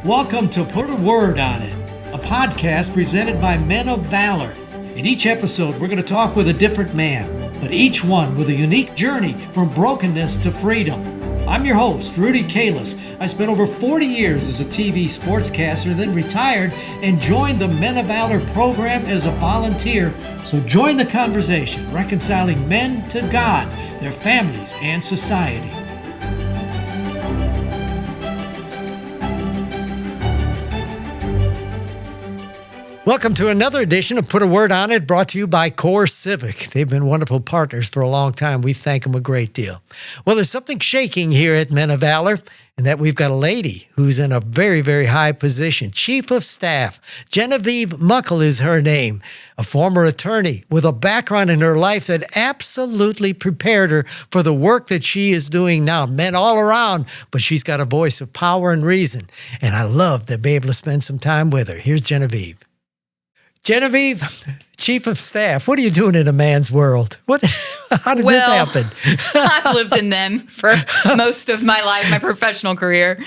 Welcome to Put a Word on It, a podcast presented by Men of Valor. In each episode, we're going to talk with a different man, but each one with a unique journey from brokenness to freedom. I'm your host, Rudy. I spent over 40 years as a TV sportscaster, then retired and joined the Men of Valor program as a volunteer. So join the conversation, reconciling men to God, their families, and society. Welcome to another edition of Put a Word on It, brought to you by Core Civic. They've been wonderful partners for a long time. We thank them a great deal. Well, there's something shaking here at Men of Valor, and that we've got a lady who's in a very, very high position. Chief of Staff, Genevieve Muckle is her name, a former attorney with a background in her life that absolutely prepared her for the work that she is doing now. Men all around, but she's got a voice of power and reason, and I love to be able to spend some time with her. Here's Genevieve. Genevieve, Chief of Staff, what are you doing in a man's world? How did this happen? I've lived in them for most of my life, my professional career.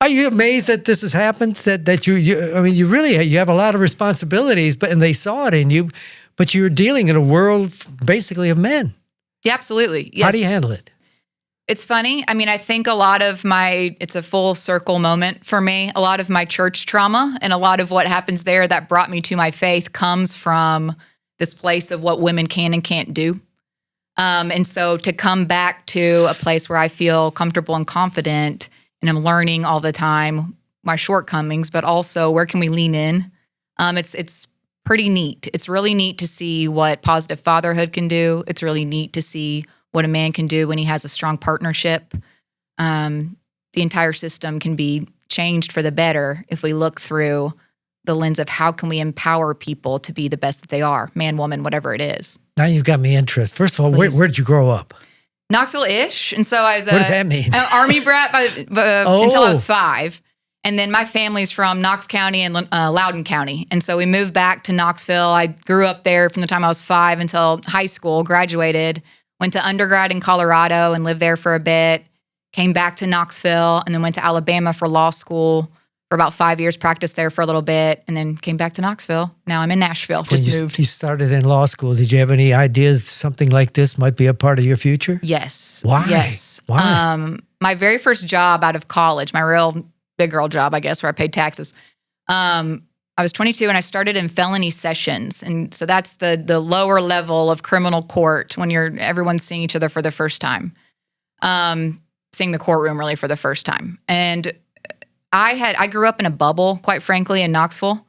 Are you amazed that this has happened? That you really have a lot of responsibilities, and they saw it in you, but you're dealing in a world basically of men. Yeah, absolutely. Yes. How do you handle it? It's funny. I think a lot of it's a full circle moment for me. A lot of my church trauma and a lot of what happens there that brought me to my faith comes from this place of what women can and can't do. And so to come back to a place where I feel comfortable and confident and I'm learning all the time my shortcomings, but also where can we lean in? It's pretty neat. It's really neat to see what positive fatherhood can do. It's really neat to see what a man can do when he has a strong partnership. The entire system can be changed for the better if we look through the lens of how can we empower people to be the best that they are, man, woman, whatever it is. Now you've got me interested. First of all, where did you grow up? Knoxville-ish. And so I was what does that mean? An Army brat until I was 5. And then my family's from Knox County and Loudoun County. And so we moved back to Knoxville. I grew up there from the time I was 5 until high school, graduated. Went to undergrad in Colorado and lived there for a bit, came back to Knoxville, and then went to Alabama for law school for about 5 years, practiced there for a little bit, and then came back to Knoxville. Now I'm in Nashville, moved. You started in law school. Did you have any idea something like this might be a part of your future? Yes. Why? Yes. Why? My very first job out of college, my real big girl job, I guess, where I paid taxes, I was 22 and I started in felony sessions. And so that's the lower level of criminal court when everyone's seeing each other for the first time. Seeing the courtroom really for the first time. And I grew up in a bubble, quite frankly, in Knoxville.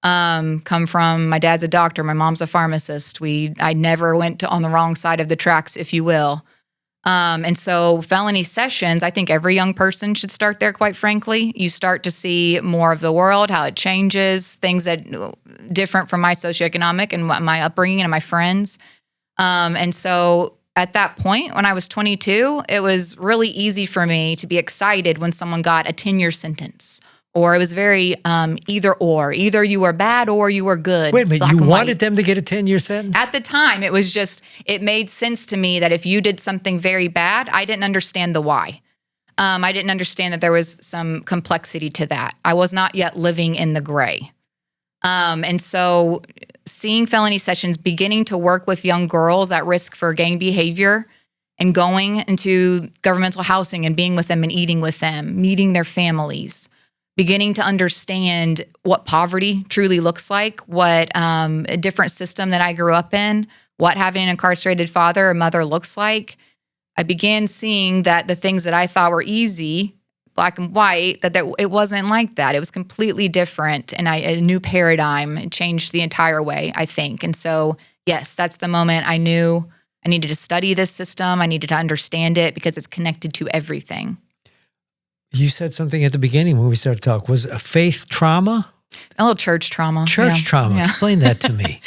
Come from, my dad's a doctor, my mom's a pharmacist. I never went on the wrong side of the tracks, if you will. And so felony sessions, I think every young person should start there, quite frankly. You start to see more of the world, how it changes, things that different from my socioeconomic and my upbringing and my friends. And so at that point, when I was 22, it was really easy for me to be excited when someone got a 10-year sentence. Or it was very either or. Either you were bad or you were good. Wait a minute, you wanted them to get a 10-year sentence? At the time, it made sense to me that if you did something very bad, I didn't understand the why. I didn't understand that there was some complexity to that. I was not yet living in the gray. And so seeing felony sessions, beginning to work with young girls at risk for gang behavior, and going into governmental housing and being with them and eating with them, meeting their families, beginning to understand what poverty truly looks like, what a different system that I grew up in, what having an incarcerated father or mother looks like. I began seeing that the things that I thought were easy, black and white, that it wasn't like that. It was completely different, and a new paradigm. It changed the entire way, I think. And so, yes, that's the moment I knew I needed to study this system. I needed to understand it because it's connected to everything. You said something at the beginning when we started talking. Was a faith trauma? A little church trauma. Church trauma. Yeah. Explain that to me.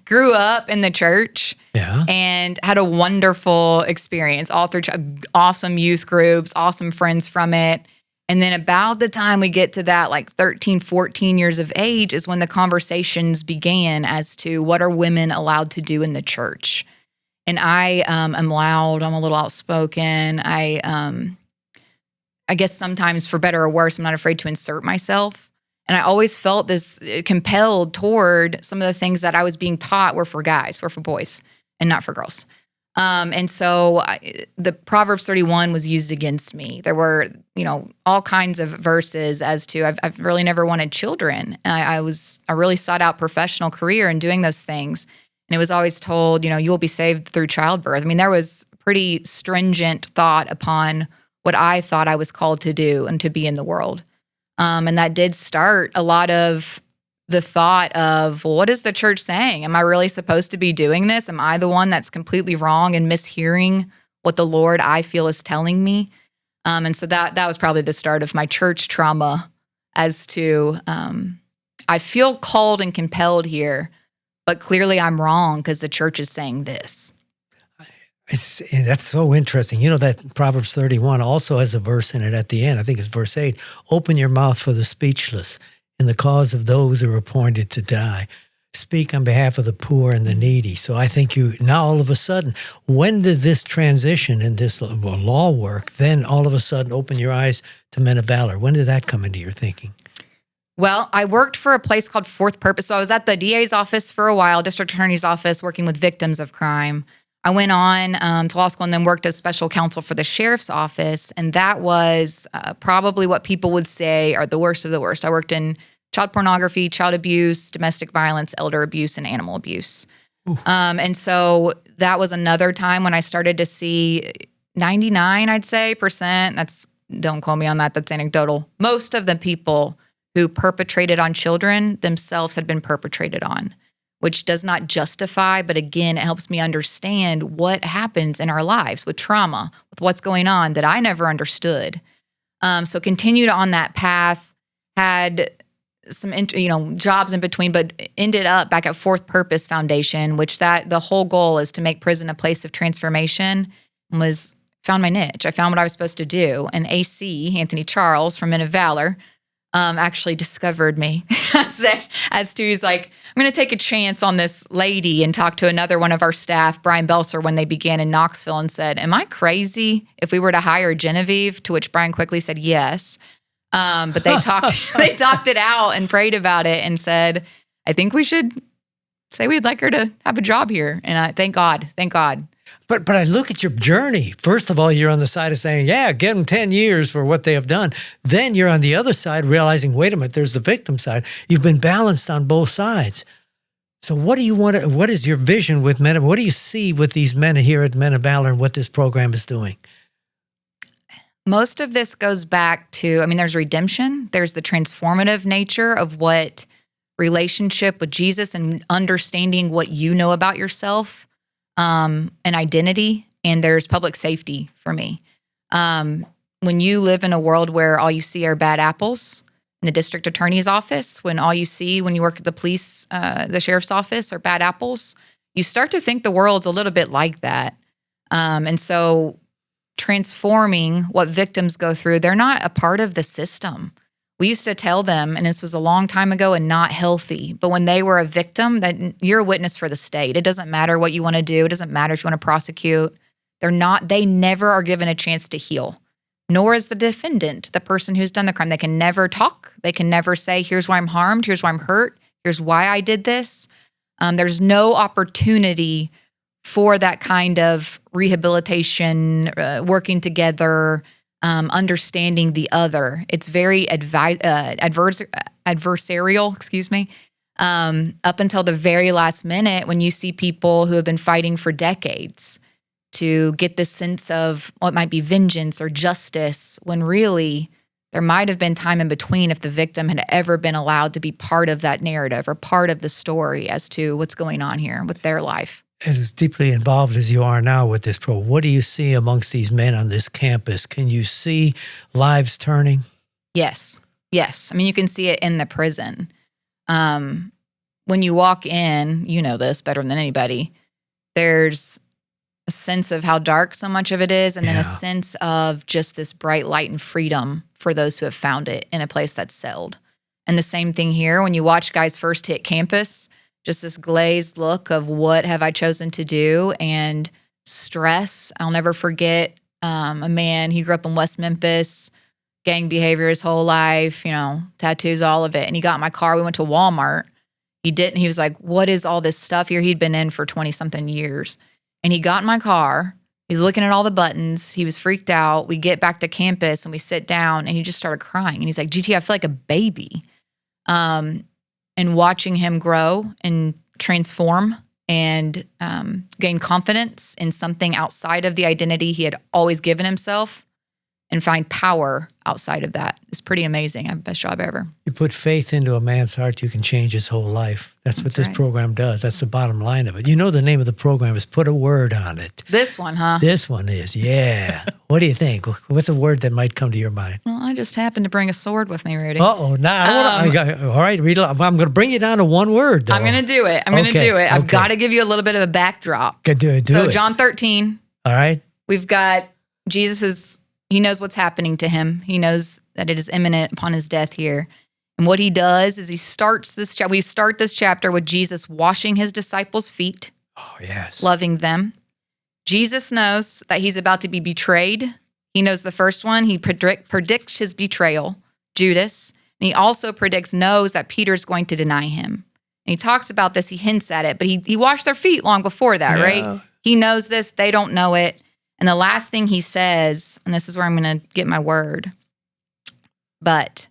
Grew up in the church. Yeah. And had a wonderful experience all through awesome youth groups, awesome friends from it. And then about the time we get to that, 13, 14 years of age is when the conversations began as to what are women allowed to do in the church. And I am loud. I'm a little outspoken. I guess sometimes for better or worse, I'm not afraid to insert myself. And I always felt this compelled toward some of the things that I was being taught were for guys, were for boys, and not for girls. And so the Proverbs 31 was used against me. There were, all kinds of verses as to I've really never wanted children. I really sought out professional career in doing those things. And it was always told, you will be saved through childbirth. I mean, there was pretty stringent thought upon what I thought I was called to do and to be in the world. And that did start a lot of the thought of, well, what is the church saying? Am I really supposed to be doing this? Am I the one that's completely wrong and mishearing what the Lord I feel is telling me? And so that was probably the start of my church trauma as to I feel called and compelled here, but clearly I'm wrong because the church is saying this. That's so interesting. That Proverbs 31 also has a verse in it at the end. I think it's verse 8. Open your mouth for the speechless in the cause of those who are appointed to die. Speak on behalf of the poor and the needy. So I think now all of a sudden, when did this transition in this law work then all of a sudden open your eyes to Men of Valor? When did that come into your thinking? Well, I worked for a place called Fourth Purpose. So I was at the DA's office for a while, district attorney's office, working with victims of crime. I went on to law school and then worked as special counsel for the sheriff's office. And that was probably what people would say are the worst of the worst. I worked in child pornography, child abuse, domestic violence, elder abuse, and animal abuse. And so that was another time when I started to see 99, I'd say, %. Don't quote me on that. That's anecdotal. Most of the people who perpetrated on children themselves had been perpetrated on, which does not justify, but again, it helps me understand what happens in our lives with trauma, with what's going on that I never understood. So continued on that path, had some jobs in between, but ended up back at Fourth Purpose Foundation, which the whole goal is to make prison a place of transformation, and found my niche. I found what I was supposed to do. And AC, Anthony Charles from Men of Valor, actually discovered me as to, he's like, I'm going to take a chance on this lady and talk to another one of our staff, Brian Belser, when they began in Knoxville, and said, am I crazy if we were to hire Genevieve? To which Brian quickly said yes. But they talked it out and prayed about it and said, I think we should say we'd like her to have a job here. And thank God. But I look at your journey. First of all, you're on the side of saying, yeah, give them 10 years for what they have done. Then you're on the other side realizing, wait a minute, there's the victim side. You've been balanced on both sides. So what is your vision with men? What do you see with these men here at Men of Valor and what this program is doing? Most of this goes back to, there's redemption. There's the transformative nature of what relationship with Jesus and understanding what you know about yourself, and identity. And there's public safety for me. When you live in a world where all you see are bad apples in the district attorney's office, when all you see when you work at the police, the sheriff's office are bad apples, you start to think the world's a little bit like that. And so transforming what victims go through, they're not a part of the system. We used to tell them, and this was a long time ago and not healthy, but when they were a victim, that you're a witness for the state. It doesn't matter what you want to do. It doesn't matter if you want to prosecute. They never are given a chance to heal, nor is the defendant, the person who's done the crime. They can never talk. They can never say, here's why I'm harmed. Here's why I'm hurt. Here's why I did this. There's no opportunity for that kind of rehabilitation, working together, understanding the other. It's very adversarial, up until the very last minute when you see people who have been fighting for decades to get this sense of what might be vengeance or justice, when really there might have been time in between if the victim had ever been allowed to be part of that narrative or part of the story as to what's going on here with their life. As deeply involved as you are now with this program, what do you see amongst these men on this campus? Can you see lives turning? Yes. You can see it in the prison. When you walk in, you know this better than anybody, there's a sense of how dark so much of it is, and then a sense of just this bright light and freedom for those who have found it in a place that's settled. And the same thing here, when you watch guys first hit campus, just this glazed look of what have I chosen to do, and stress. I'll never forget a man, he grew up in West Memphis, gang behavior his whole life, tattoos, all of it. And he got in my car. We went to Walmart. He was like, what is all this stuff here? He'd been in for 20 something years. And he got in my car. He's looking at all the buttons. He was freaked out. We get back to campus and we sit down and he just started crying. And he's like, GT, I feel like a baby. And watching him grow and transform and gain confidence in something outside of the identity he had always given himself and find power outside of that is pretty amazing. I have the best job ever. You put faith into a man's heart, you can change his whole life. That's what this program does. That's the bottom line of it. The name of the program is Put a Word on It. This one, huh? This one is, yeah. What do you think? What's a word that might come to your mind? Well, I just happened to bring a sword with me, Rudy. All right, read it. I'm going to bring you down to one word, though. I'm going to do it. I've got to give you a little bit of a backdrop. Do it. John 13. All right. We've got he knows what's happening to him. He knows that it is imminent upon his death here. And what he does is we start this chapter with Jesus washing his disciples' feet. Oh, yes. Loving them. Jesus knows that he's about to be betrayed. He knows the first one. He predicts his betrayal, Judas. And he also knows that Peter's going to deny him. And he talks about this. He hints at it. But he washed their feet long before that, right? He knows this. They don't know it. And the last thing he says, and this is where I'm going to get my word, but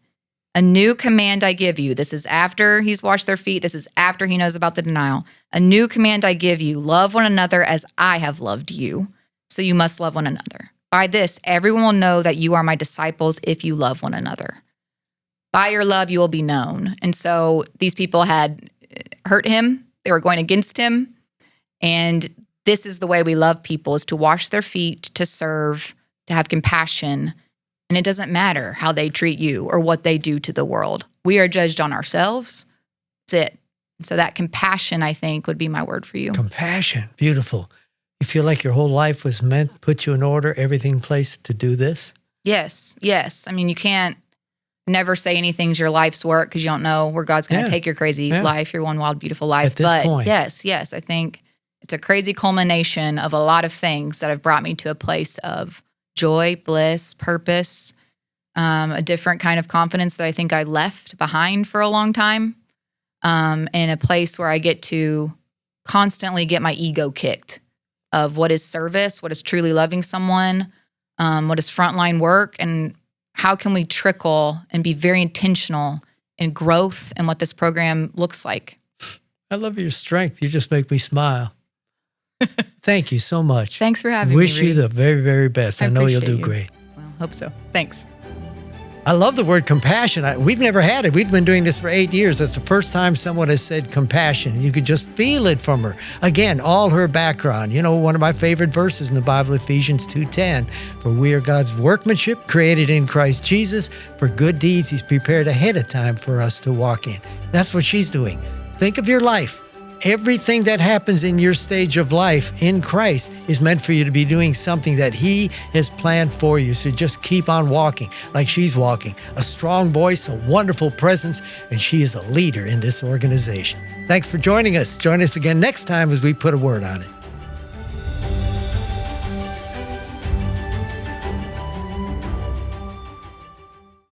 a new command I give you. This is after he's washed their feet. This is after he knows about the denial. A new command I give you, love one another as I have loved you. So you must love one another. By this, everyone will know that you are my disciples if you love one another. By your love, you will be known. And so these people had hurt him. They were going against him. And this is the way we love people, is to wash their feet, to serve, to have compassion. And it doesn't matter how they treat you or what they do to the world. We are judged on ourselves. That's it. And so that compassion, I think, would be my word for you. Compassion. Beautiful. You feel like your whole life was meant, put you in order, everything in place to do this? Yes. I mean, you can't never say anything's your life's work because you don't know where God's going to take your crazy life, your one wild, beautiful life. At this point. Yes, I think it's a crazy culmination of a lot of things that have brought me to a place of joy, bliss, purpose, a different kind of confidence that I think I left behind for a long time, and a place where I get to constantly get my ego kicked of what is service, what is truly loving someone, what is frontline work, and how can we trickle and be very intentional in growth and what this program looks like. I love your strength. You just make me smile. Thank you so much. Thanks for having me. Wish you the very, very best. I know you'll do great. Well, hope so. Thanks. I love the word compassion. We've never had it. We've been doing this for 8 years. That's the first time someone has said compassion. You could just feel it from her. Again, all her background. One of my favorite verses in the Bible, Ephesians 2:10. For we are God's workmanship, created in Christ Jesus for good deeds He's prepared ahead of time for us to walk in. That's what she's doing. Think of your life. Everything that happens in your stage of life in Christ is meant for you to be doing something that He has planned for you. So just keep on walking like she's walking. A strong voice, a wonderful presence, and she is a leader in this organization. Thanks for joining us. Join us again next time as we put a word on it.